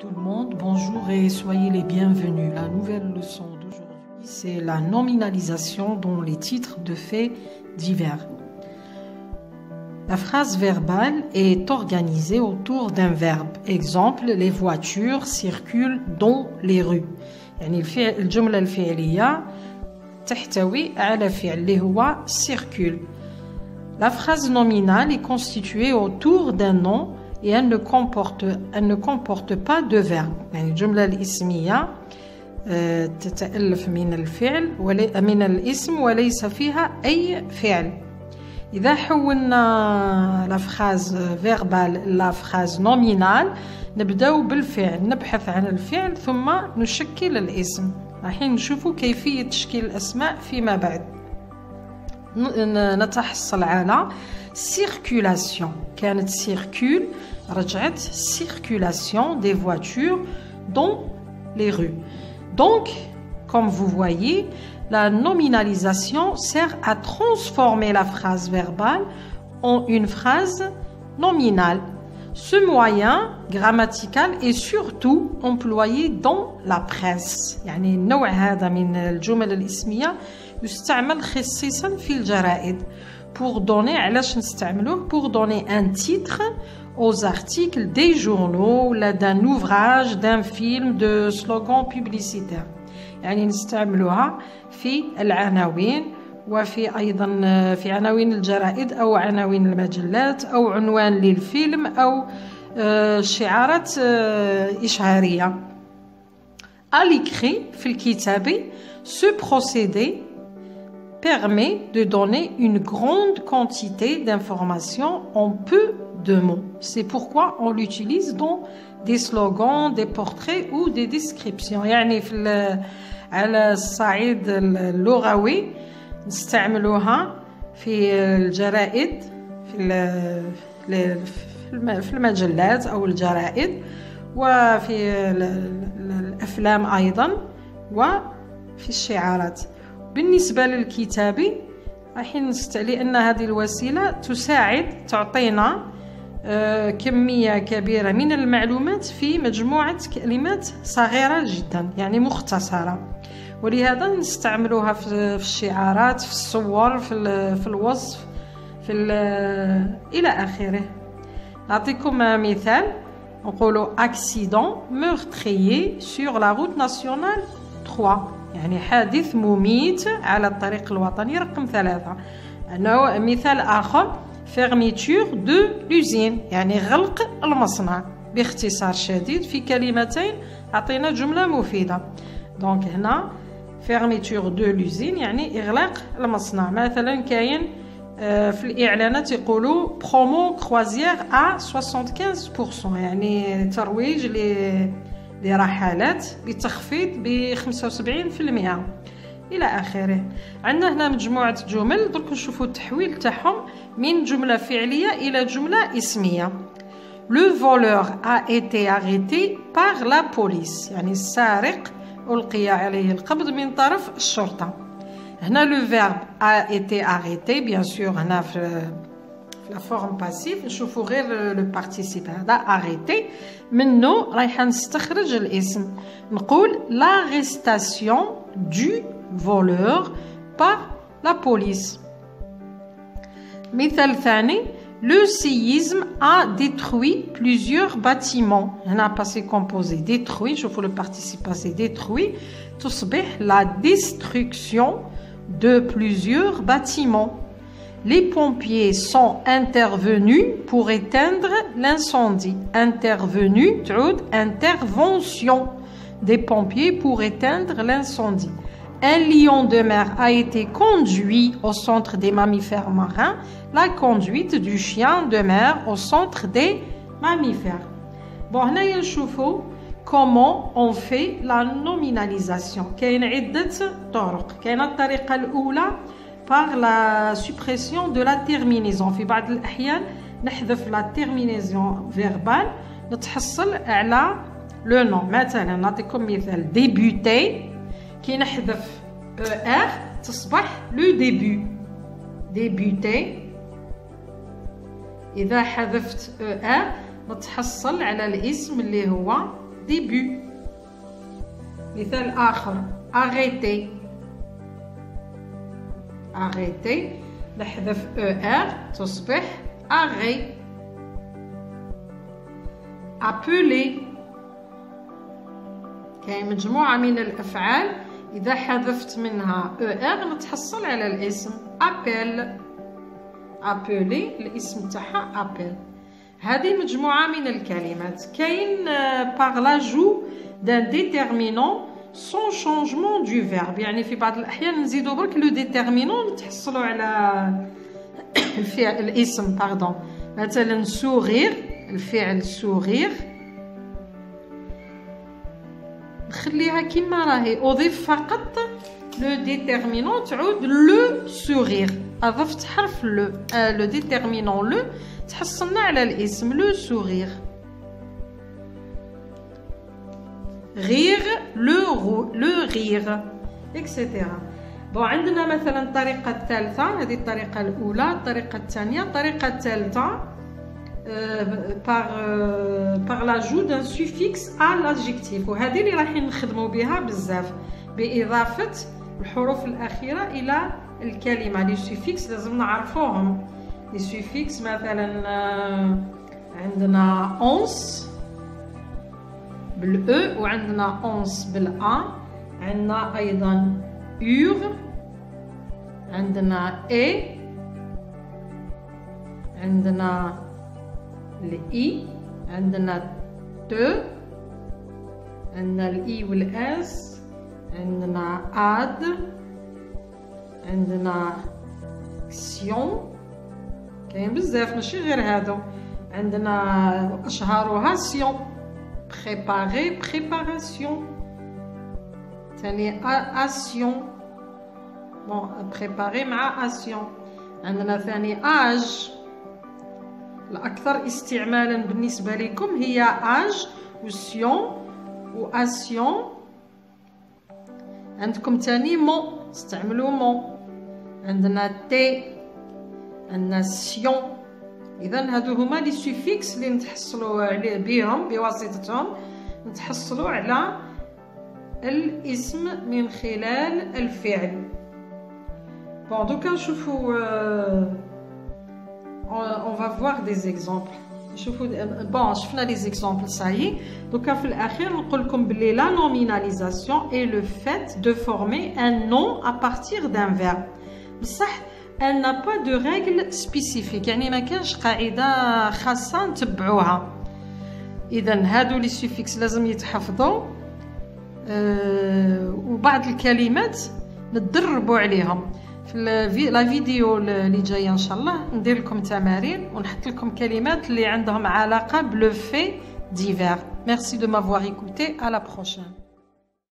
tout le monde, bonjour et soyez les bienvenus. La nouvelle leçon d'aujourd'hui, c'est la nominalisation dans les titres de faits divers. La phrase verbale est organisée autour d'un verbe. Exemple, les voitures circulent dans les rues. يعني الجملة الفعلية تحتوي على فعل اللي هو circule. La phrase nominale est constituée autour d'un nom et elle ne comporte pas de verbe. يعني الجملة الاسمية تتألف من الاسم وليس فيها أي فعل. إذا حولنا la phrase verbale la phrase nominale نبدأ بالفعل، نبحث عن الفعل ثم نشكل الاسم. راح نشوفوا كيفية تشكيل الأسماء فيما بعد. نتحصل على circulation. كانت circule رجعت circulation des voitures dans les rues. Donc, comme vous voyez, la nominalisation sert à transformer la phrase verbale en une phrase nominale. Ce moyen grammatical est surtout employé dans la presse. يعني النوع هذا من الجمل الاسمية يستعمل خصيصا في الجرائد. Pour donner, علاش نستعملوه? Pour donner un titre aux articles des journaux, d'un ouvrage, d'un film, de slogans publicitaires. يعني نستعملوها في العناوين وفي أيضا في عناوين الجرائد أو عناوين المجلات أو عنوان للفيلم أو شعارات إشعارية. À l'écrit, في الكتابة, ce procédé permet de donner une grande quantité d'informations en peu de mots. C'est pourquoi on l'utilise dans des slogans, des portraits ou des descriptions. يعني على الصعيد اللغوي نستعملوها في الجرائد في المجلات أو الجرائد وفي الأفلام أيضا وفي الشعارات. بالنسبة للكتابة راح نستعلي أن هذه الوسيلة تساعد تعطينا كمية كبيرة من المعلومات في مجموعة كلمات صغيرة جدا يعني مختصرة، ولهذا نستعملوها في الشعارات، في الصور، في الوصف، إلى آخره. نعطيكم مثال، نقولوا accident meurtrier sur la route nationale 3 يعني حادث مميت على الطريق الوطني رقم 3. مثال آخر fermeture de l'usine يعني غلق المصنع. باختصار شديد في كلمتين أعطينا جملة مفيدة. دونك هنا fermeture de l'usine يعني إغلاق المصنع. مثلا كاين في الإعلانات يقولوا promo croisière à 75% يعني ترويج لرحلات بتخفيض ب 75% إلى آخره. عندنا هنا مجموعة جمل، درك نشوفوا التحويل تاعهم من جملة فعلية إلى جملة اسمية. Le voleur a été arrêté par la police يعني السارق ألقي عليه القبض من طرف الشرطة. هنا le verbe a été arrêté bien sûr هنا في la forme passive نشوفوا غير le participe هذا arrêté منه رايحة نستخرج الاسم. نقول l'arrestation du voleur par la police. مثال ثاني le séisme a détruit plusieurs bâtiments. هنا passé composé détruit شوفوا le participe passé détruit تصبح la destruction de plusieurs bâtiments. Les pompiers sont intervenus pour éteindre l'incendie. Intervenu تعود intervention des pompiers pour éteindre l'incendie. Un lion de mer a été conduit au centre des mammifères marins. La conduite du chien de mer au centre des mammifères. Bon, هنا نشوفوا comment on fait la nominalisation. كاين عدة طرق. كاين الطريقة الأولى par la suppression de la terminaison. في بعض الأحيان نحذف la terminaison verbale نتحصل على le nom. مثلا نعطيكم مثال débuter كي نحذف er تصبح le début. débuter إذا حذفت er نتحصل على الاسم اللي هو début. مثال آخر arrêter. arrêter نحذف ER تصبح arrêt. appeler كاين مجموعة من الأفعال إذا حذفت منها ER نتحصل على الاسم appel. appeler الاسم تاعها appel. هذه مجموعة من الكلمات. كاين par l'ajout d'un déterminant sans changement du verbe، يعني في بعض الأحيان نزيدو برك لو déterminant نتحصلوا على الفعل الاسم باردون. مثلا sourire الفعل sourire نخليها كيما راهي، أضيف فقط لو déterminant تعود لو sourire. أضفت حرف لو déterminant لو تحصلنا على الاسم لو sourire. rire le rire etc. بون عندنا مثلا الطريقة الثالثة، هذه الطريقة الأولى. الطريقة الثانية، الطريقة الثالثة par l'ajout d'un suffixe à l'adjectif، وهذه اللي رايحين نخدموا بها بزاف، بإضافة الحروف الأخيرة إلى الكلمة. لي سوفيكس لازم نعرفوهم. لي سوفيكس مثلا عندنا أونس بالأو، وعندنا أونس بالأ، عندنا أيضا UR، عندنا إي، عندنا الإي، عندنا ت، عندنا الإي والإس، عندنا آد، عندنا سيون. كاين بزاف ماشي غير هادو، عندنا أشهرها سيون، préparer préparation، ثاني action. بون préparer مع action. عندنا ثاني âge، الأكثر استعمالا بالنسبة لكم هي âge و sion و action. عندكم ثاني مون، استعملوا مون. عندنا تي، عندنا سيون. إذا هادو هما لي سوفيكس اللي نتحصلوا بهم بواسطتهم نتحصلوا على الاسم من خلال الفعل. بون دوكا نشوفوا on va voir des exemples. شوفوا بون شفنا لي زيكزامبل صايي. دوكا في الأخير نقول لكم بلي لا nominalisation est le fait de former un nom à partir d'un verbe. بصح elle n'a pas de règle spécifique، يعني ما كانش قاعدة خاصة نتبعوها. إذا هادو لي سوفيكس لازم يتحفظوا، وبعض الكلمات نتدربوا عليهم. في لا فيديو اللي جايه ان شاء الله ندير لكم تمارين ونحط لكم كلمات اللي عندهم علاقة بلو في ديفير. Merci de m'avoir écouté. À la prochaine.